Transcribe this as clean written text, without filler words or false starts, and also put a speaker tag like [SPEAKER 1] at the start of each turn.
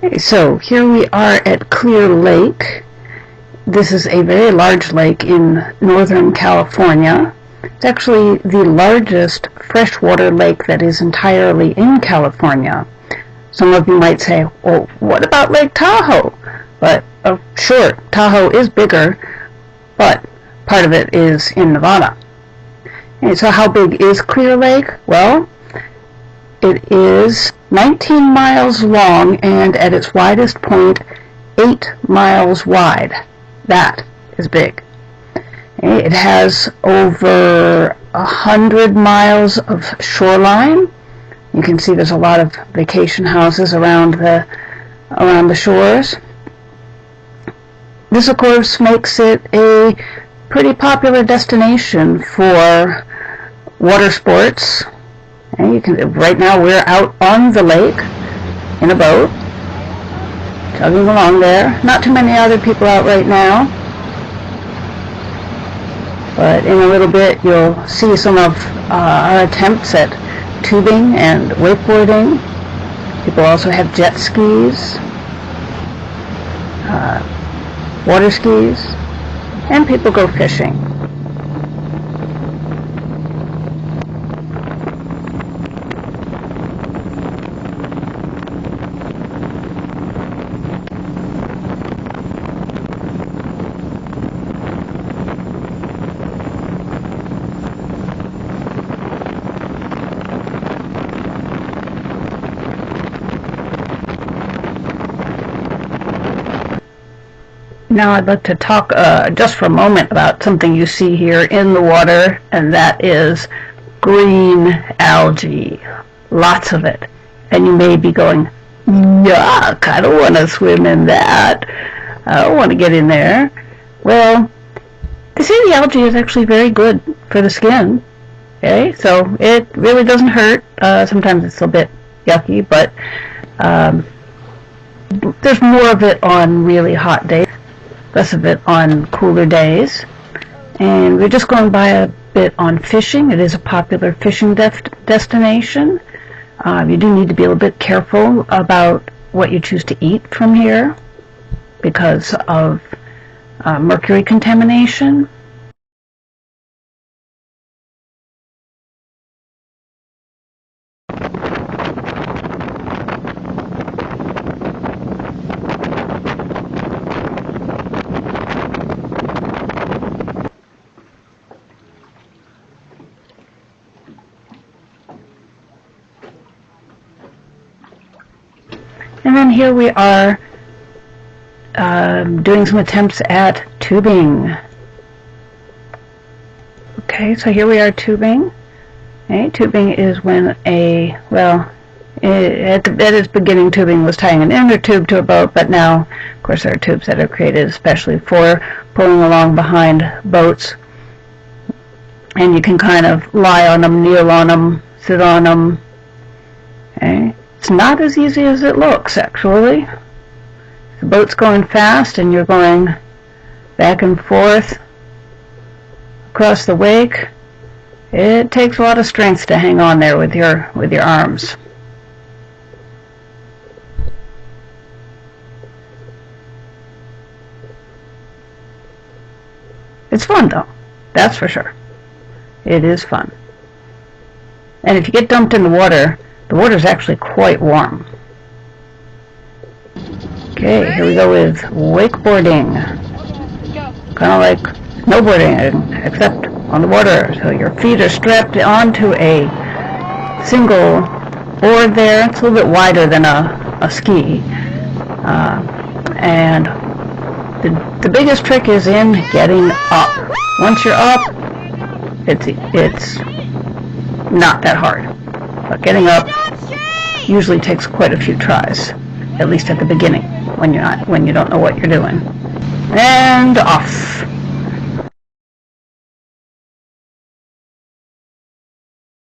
[SPEAKER 1] Okay, so here we are at Clear Lake. This is a very large lake in Northern California. It's actually the largest freshwater lake that is entirely in California. Some of you might say, well, what about Lake Tahoe? But, sure, Tahoe is bigger, but part of it is in Nevada. And so how big is Clear Lake? Well, it is 19 miles long and at its widest point, 8 miles wide. That is big. It has over 100 miles of shoreline. You can see there's a lot of vacation houses around the shores. This, of course, makes it a pretty popular destination for water sports. Right now we're out on the lake in a boat, chugging along there. Not too many other people out right now, but in a little bit you'll see some of our attempts at tubing and wakeboarding. People also have jet skis, water skis, and people go fishing. Now I'd like to talk just for a moment about something you see here in the water, and that is green algae. Lots of it. And you may be going, yuck, I don't want to swim in that. I don't want to get in there. Well, they say the algae is actually very good for the skin. Okay, so it really doesn't hurt. Sometimes it's a bit yucky, but there's more of it on really hot days. Less of it on cooler days. And we're just going by a bit on fishing. It is a popular fishing destination. You do need to be a little bit careful about what you choose to eat from here because of mercury contamination. And then here we are doing some attempts at tubing. Okay, so here we are tubing. Okay, tubing is when at its beginning, tubing was tying an inner tube to a boat, but now, of course, there are tubes that are created especially for pulling along behind boats. And you can kind of lie on them, kneel on them, sit on them. Okay. It's not as easy as it looks, actually. The boat's going fast and you're going back and forth across the wake. It takes a lot of strength to hang on there with your arms. It's fun, though. That's for sure. It is fun. And if you get dumped in the water is actually quite warm. Okay, here we go with wakeboarding. Kind of like snowboarding, except on the water. So your feet are strapped onto a single board there. It's a little bit wider than a ski. And the biggest trick is in getting up. Once you're up, it's not that hard. But getting up usually takes quite a few tries, at least at the beginning, when you don't know what you're doing. And off.